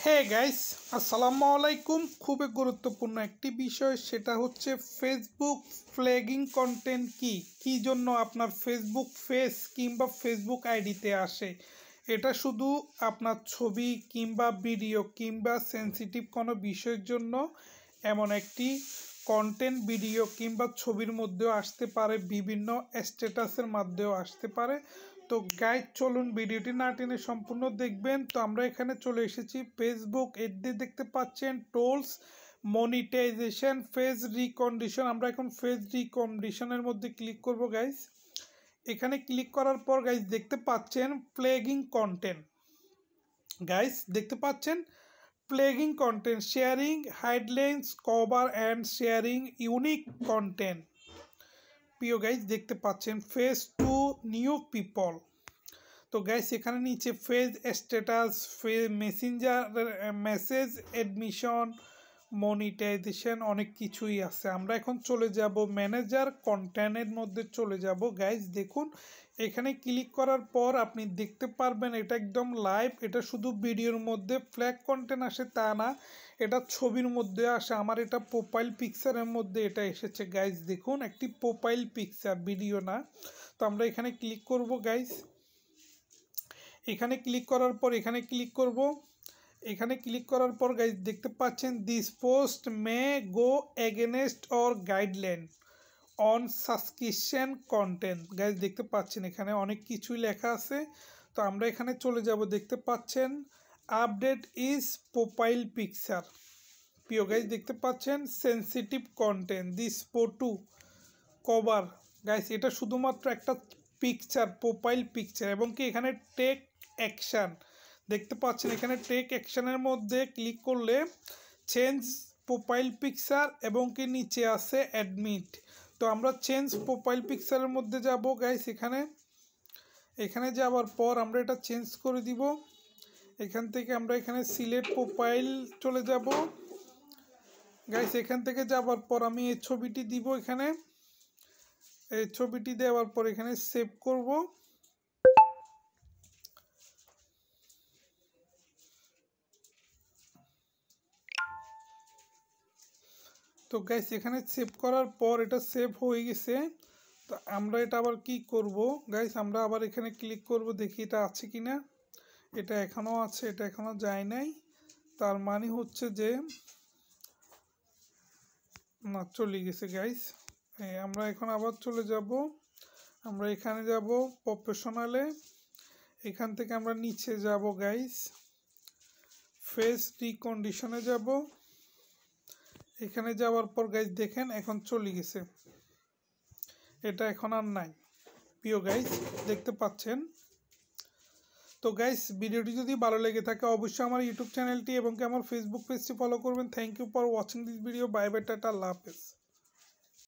Hey guys, আসসালামু আলাইকুম। খুবই গুরুত্বপূর্ণ একটি বিষয়, সেটা হচ্ছে ফেসবুক ফ্ল্যাগিং কন্টেন্ট কি জন্য আপনার ফেসবুক পেজ কিংবা ফেসবুক আইডিতে আসে। এটা শুধু আপনার ছবি কিংবা ভিডিও কিংবা সেন্সিটিভ কোনো বিষয়ের জন্য এমন একটি কন্টেন্ট ভিডিও কিংবা ছবির মধ্যেও আসতে পারে, বিভিন্ন স্ট্যাটাসের মধ্যেও আসতে পারে। তো গাইড চলুন ভিডিওটি না টেনে সম্পূর্ণ দেখবেন। তো আমরা এখানে চলে এসেছি ফেসবুক এডে, দেখতে পাচ্ছেন টোলস মনিটাইজেশন ফেজ রিকন্ডিশন। আমরা এখন ফেজ রিকন্ডিশনের মধ্যে ক্লিক করব গাইস। এখানে ক্লিক করার পর গাইস দেখতে পাচ্ছেন ফ্ল্যাগিং কন্টেন্ট। গাইস দেখতে পাচ্ছেন flagging content, sharing headlines, cover and sharing unique content. প্রিয় গাইস দেখতে পাচ্ছেন ফেজ টু নিউ পিপল। তো গাইস এখানে নিচে page status, page messenger message admission, monetisation, অনেক কিছুই আছে। আমরা এখন চলে যাব ম্যানেজার কন্টেন্টের মধ্যে চলে যাব। গাইস দেখুন এখানে ক্লিক করার পর আপনি দেখতে পারবেন এটা একদম লাইভ। এটা শুধু ভিডিওর মধ্যে ফ্ল্যাগ কন্টেন্ট আসে তা না, এটা ছবির মধ্যে আসে। আমার এটা প্রোফাইল পিকচারের মধ্যে এটা এসেছে গাইস। দেখুন একটি প্রোফাইল পিকচার, ভিডিও না। তো আমরা এখানে ক্লিক করব গাইস। এখানে ক্লিক করার পর এখানে ক্লিক করব। এখানে ক্লিক করার পর গাইস দেখতে পাচ্ছেন this post May go against or guideline on subscription content. Guys দেখতে পাচ্ছেন এখানে অনেক কিছুই লেখা আছে। তো আমরা এখানে চলে যাব। দেখতে পাচ্ছেন আপডেট ইজ প্রোফাইল পিকচার। প্রিয় গাইস দেখতে পাচ্ছেন sensitive content this photo cover. Guys এটা শুধুমাত্র একটা পিকচার, প্রোফাইল পিকচার, এবং কি এখানে টেক অ্যাকশান দেখতে পাচ্ছেন। এখানে টেক অ্যাকশানের মধ্যে ক্লিক করলে চেঞ্জ প্রোফাইল পিকচার এবং কি নিচে আছে অ্যাডমিট। তো আমরা চেঞ্জ প্রোফাইল পিকচারের মধ্যে যাব গাইস। এখানে যাওয়ার পর আমরা এটা চেঞ্জ করে দিব। এখান থেকে আমরা এখানে সিলেক্ট প্রোফাইল চলে যাব গাইস। এখান থেকে যাওয়ার পর আমি এই ছবিটি দিব। এখানে এই ছবিটি দেওয়ার পর এখানে সেভ করব। তো গাইস এখানে সেভ করার পর এটা সেভ হয়ে গেছে। তো আমরা এটা আবার কি করব গাইস, আমরা আবার এখানে ক্লিক করব, দেখি এটা আছে কিনা। এটা এখনও আছে, এটা এখনও যায় নাই। তার মানে হচ্ছে যে না, চলে গেছে গাইস। আমরা এখন আবার চলে যাব। আমরা এখানে যাব প্রফেশনালে। এখান থেকে আমরা নিচে যাব গাইস, ফেস রিকন্ডিশনে যাব। এখানে যাওয়ার পর গাইস দেখেন এখন চলে গেছে, এটা এখন আর নাই। প্রিয় গাইস দেখতে পাচ্ছেন। তো গাইস ভিডিওটি যদি ভালো লেগে থাকে অবশ্যই আমার ইউটিউব চ্যানেলটি এবং কি আমার ফেসবুক পেজটি ফলো করবেন। Thank you for watching this video. Bye bye, tata, আল্লাহ হাফেজ।